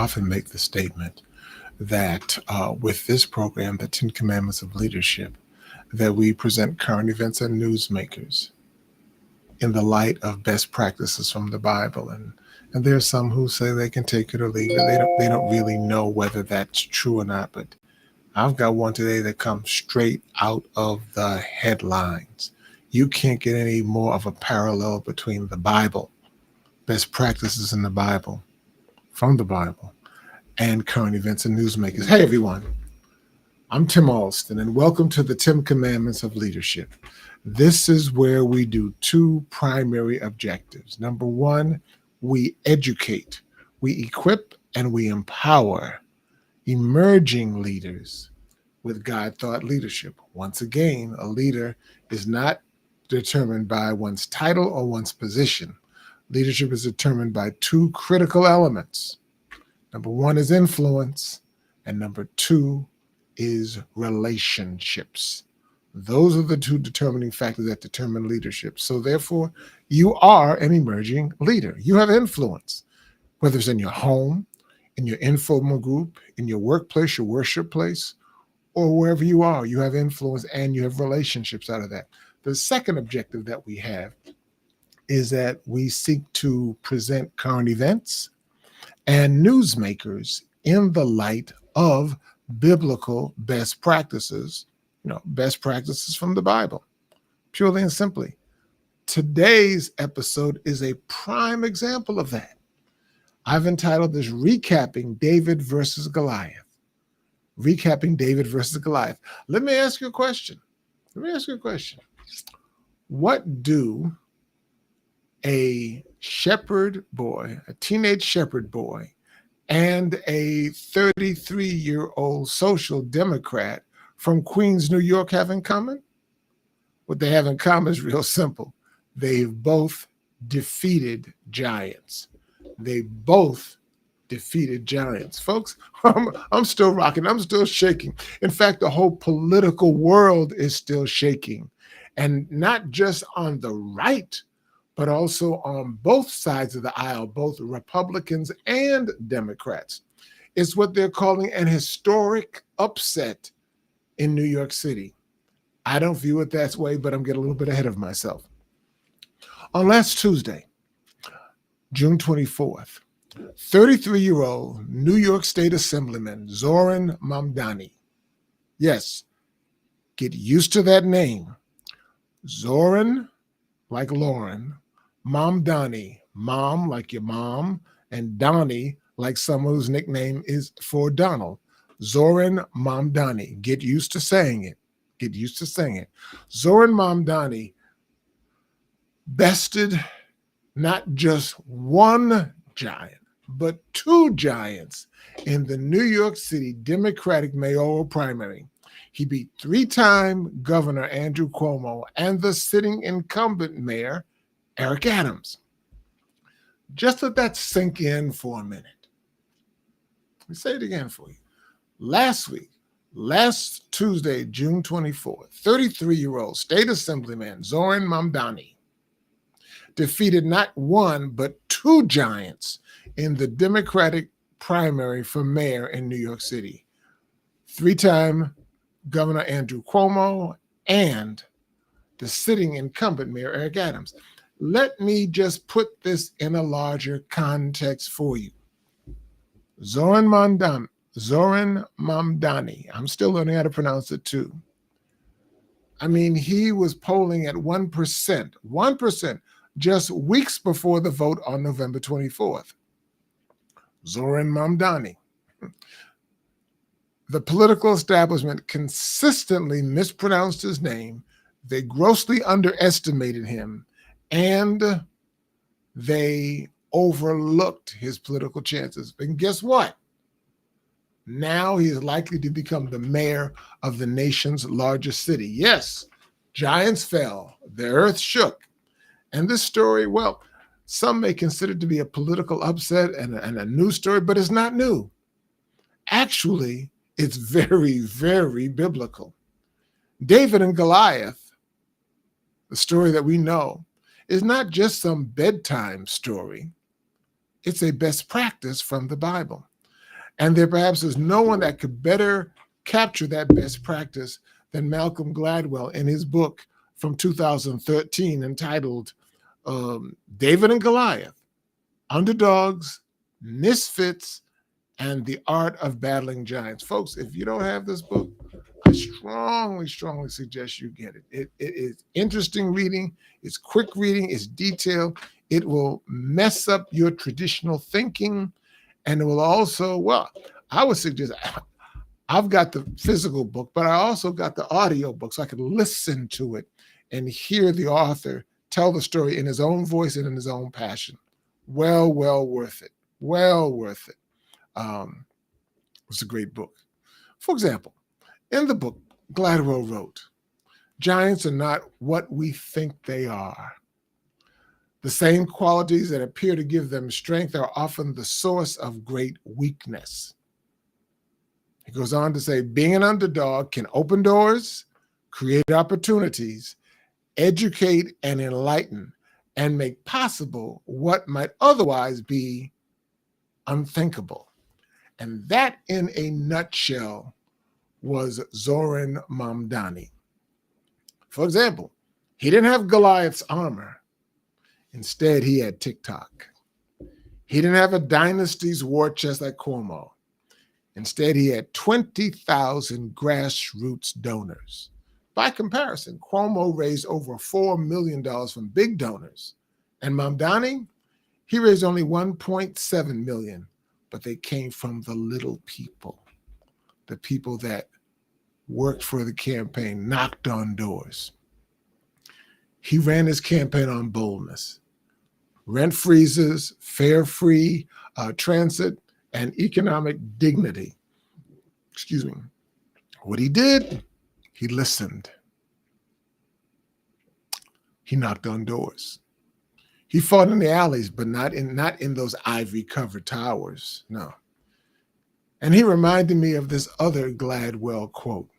often make the statement that with this program, the Ten Commandments of Leadership, that we present current events and newsmakers in the light of best practices from the Bible. And there are some who say they can take it or leave it. They don't really know whether that's true or not. But I've got one today that comes straight out of the headlines. You can't get any more of a parallel between the Bible, best practices in the Bible, from the Bible, and current events and newsmakers. Hey, everyone. I'm Tim Alston, and welcome to the 10 Commandments of Leadership. This is where we do two primary objectives. Number one, we educate, we equip, and we empower emerging leaders with God-thought leadership. Once again, a leader is not determined by one's title or one's position. Leadership is determined by two critical elements. Number one is influence, and number two is relationships. Those are the two determining factors that determine leadership. So therefore, you are an emerging leader. You have influence, whether it's in your home, in your informal group, in your workplace, your worship place, or wherever you are. You have influence and you have relationships out of that. The second objective that we have is that we seek to present current events and newsmakers in the light of biblical best practices, best practices from the Bible, purely and simply. Today's episode is a prime example of that. I've entitled this Recapping David versus Goliath. Recapping David versus Goliath. Let me ask you a question. What do a shepherd boy, a teenage shepherd boy, and a 33-year-old social democrat from Queens, New York have in common? What they have in common is real simple. They've both defeated giants. They both defeated giants. Folks, I'm still rocking. I'm still shaking. In fact, the whole political world is still shaking. And not just on the right, but also on both sides of the aisle, both Republicans and Democrats. It's what they're calling an historic upset in New York City. I don't view it that way, but I'm getting a little bit ahead of myself. On last Tuesday, June 24th, 33-year-old New York State Assemblyman Zoran Mamdani. Yes, get used to that name. Zoran, like Lauren, Mamdani, mom like your mom, and Donnie like someone whose nickname is for Donald. Zoran Mamdani. Get used to saying it. Zoran Mamdani bested not just one giant, but two giants in the New York City Democratic mayoral primary. He beat three-time Governor Andrew Cuomo and the sitting incumbent mayor, Eric Adams. Just let that sink in for a minute. Let me say it again for you. Last Tuesday, June 24th, 33-year-old State Assemblyman Zoran Mamdani defeated not one, but two giants in the Democratic primary for mayor in New York City. Three-time Governor Andrew Cuomo and the sitting incumbent mayor, Eric Adams. Let me just put this in a larger context for you. Zoran Mamdani, I'm still learning how to pronounce it too. I mean, he was polling at 1%, just weeks before the vote on November 24th. Zoran Mamdani. The political establishment consistently mispronounced his name. They grossly underestimated him, and they overlooked his political chances. And guess what? Now he is likely to become the mayor of the nation's largest city. Yes, giants fell, the earth shook. And this story, well, some may consider it to be a political upset and a news story, but it's not new. Actually, it's very, very biblical. David and Goliath, the story that we know, is not just some bedtime story. It's a best practice from the Bible. And there perhaps is no one that could better capture that best practice than Malcolm Gladwell in his book from 2013 entitled David and Goliath, Underdogs, Misfits, and the Art of Battling Giants. Folks, if you don't have this book, I strongly, strongly suggest you get it. It is interesting reading, it's quick reading, it's detailed. It will mess up your traditional thinking, and it will also, well, I would suggest, I've got the physical book, but I also got the audio book so I could listen to it and hear the author tell the story in his own voice and in his own passion. Well worth it. Well worth it. It's a great book. For example, in the book, Gladwell wrote, giants are not what we think they are. The same qualities that appear to give them strength are often the source of great weakness. He goes on to say, being an underdog can open doors, create opportunities, educate and enlighten, and make possible what might otherwise be unthinkable. And that, in a nutshell, was Zoran Mamdani. For example, he didn't have Goliath's armor. Instead, he had TikTok. He didn't have a dynasty's war chest like Cuomo. Instead, he had 20,000 grassroots donors. By comparison, Cuomo raised over $4 million from big donors. And Mamdani, he raised only $1.7 million, but they came from the little people, the people that worked for the campaign, knocked on doors. He ran his campaign on boldness, rent freezes, fare-free transit, and economic dignity. Excuse me. What he did, he listened. He knocked on doors. He fought in the alleys, but not in those ivy-covered towers, no. And he reminded me of this other Gladwell quote.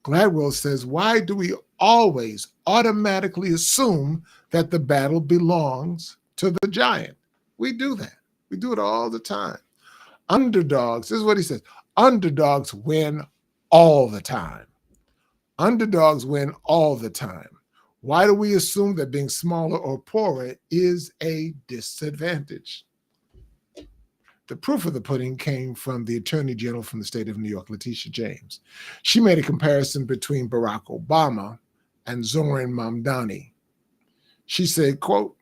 Gladwell says, why do we always automatically assume that the battle belongs to the giant? We do that. We do it all the time. Underdogs, this is what he says, underdogs win all the time. Underdogs win all the time. Why do we assume that being smaller or poorer is a disadvantage? The proof of the pudding came from the Attorney General from the state of New York, Letitia James. She made a comparison between Barack Obama and Zoran Mamdani. She said, quote,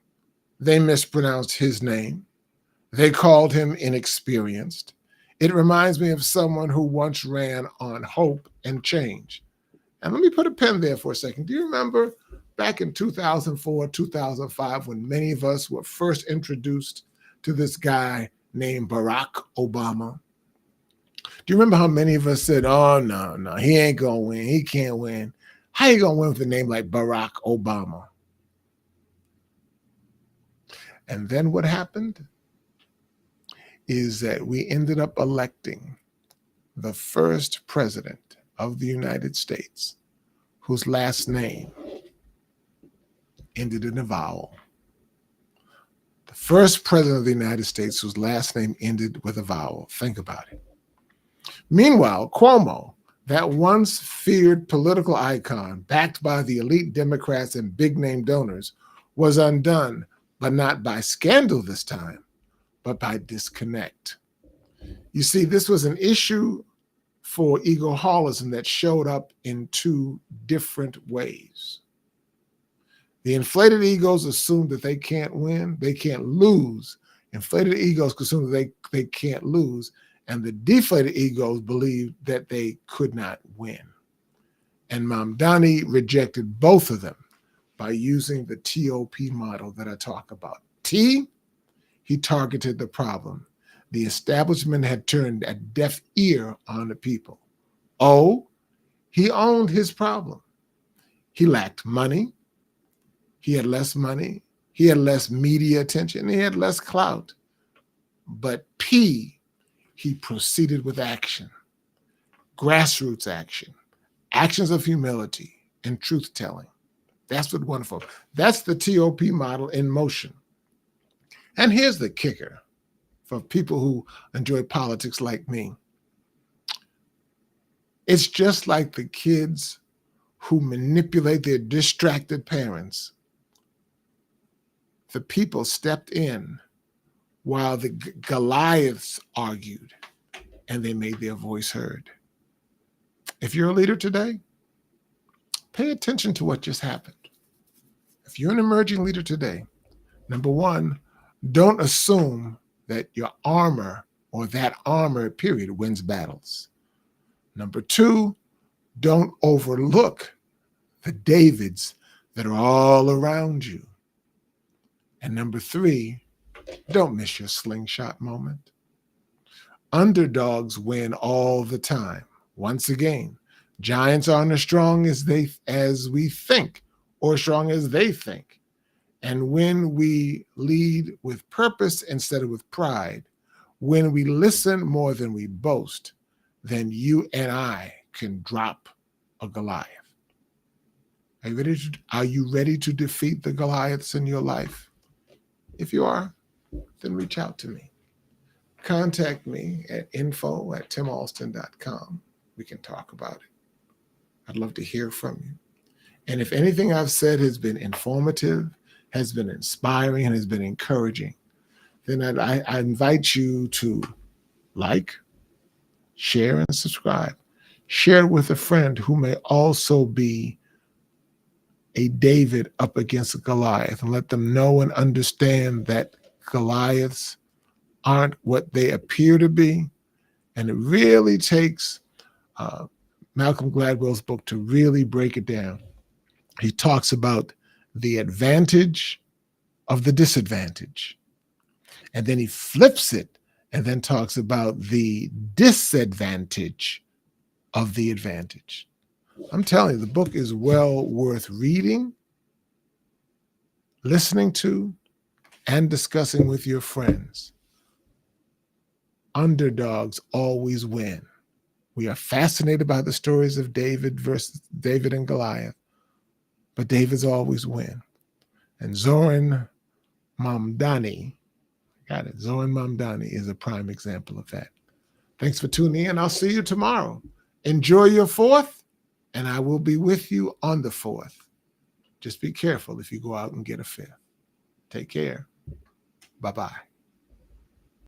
they mispronounced his name. They called him inexperienced. It reminds me of someone who once ran on hope and change. And let me put a pin there for a second. Do you remember back in 2004, 2005, when many of us were first introduced to this guy named Barack Obama? Do you remember how many of us said, oh, no, he ain't going to win. He can't win. How you going to win with a name like Barack Obama? And then what happened is that we ended up electing the first president of the United States whose last name ended in a vowel. The first president of the United States whose last name ended with a vowel. Think about it. Meanwhile, Cuomo, that once feared political icon backed by the elite Democrats and big-name donors, was undone, but not by scandal this time, but by disconnect. You see, this was an issue for egoholism that showed up in two different ways. The inflated egos assume that they can't win, they can't lose. Inflated egos assume that they can't lose, and the deflated egos believe that they could not win. And Mamdani rejected both of them by using the TOP model that I talk about. T, he targeted the problem. The establishment had turned a deaf ear on the people. O, he owned his problem. He lacked money. He had less money. He had less media attention. He had less clout. But P, he proceeded with action, grassroots action, actions of humility and truth-telling. That's what wonderful. That's the TOP model in motion. And here's the kicker. for people who enjoy politics like me. It's just like the kids who manipulate their distracted parents. The people stepped in while the Goliaths argued, and they made their voice heard. If you're a leader today, pay attention to what just happened. If you're an emerging leader today, number one, don't assume that your armor or that armor, period, wins battles. Number two, don't overlook the Davids that are all around you. And number three, don't miss your slingshot moment. Underdogs win all the time. Once again, giants aren't as strong as we think, or strong as they think. And when we lead with purpose instead of with pride, when we listen more than we boast, then you and I can drop a Goliath. Are you ready to defeat the Goliaths in your life? If you are, then reach out to me. Contact me at info@timalston.com. We can talk about it. I'd love to hear from you. And if anything I've said has been informative, has been inspiring, and has been encouraging, then I invite you to like, share, and subscribe. Share it with a friend who may also be a David up against a Goliath, and let them know and understand that Goliaths aren't what they appear to be. And it really takes Malcolm Gladwell's book to really break it down. He talks about the advantage of the disadvantage. And then he flips it and then talks about the disadvantage of the advantage. I'm telling you, the book is well worth reading, listening to, and discussing with your friends. Underdogs always win. We are fascinated by the stories of David and Goliath, but David's always win. And Zoran Mamdani is a prime example of that. Thanks for tuning in. I'll see you tomorrow. Enjoy your 4th, and I will be with you on the 4th. Just be careful if you go out and get a 5th. Take care. Bye-bye.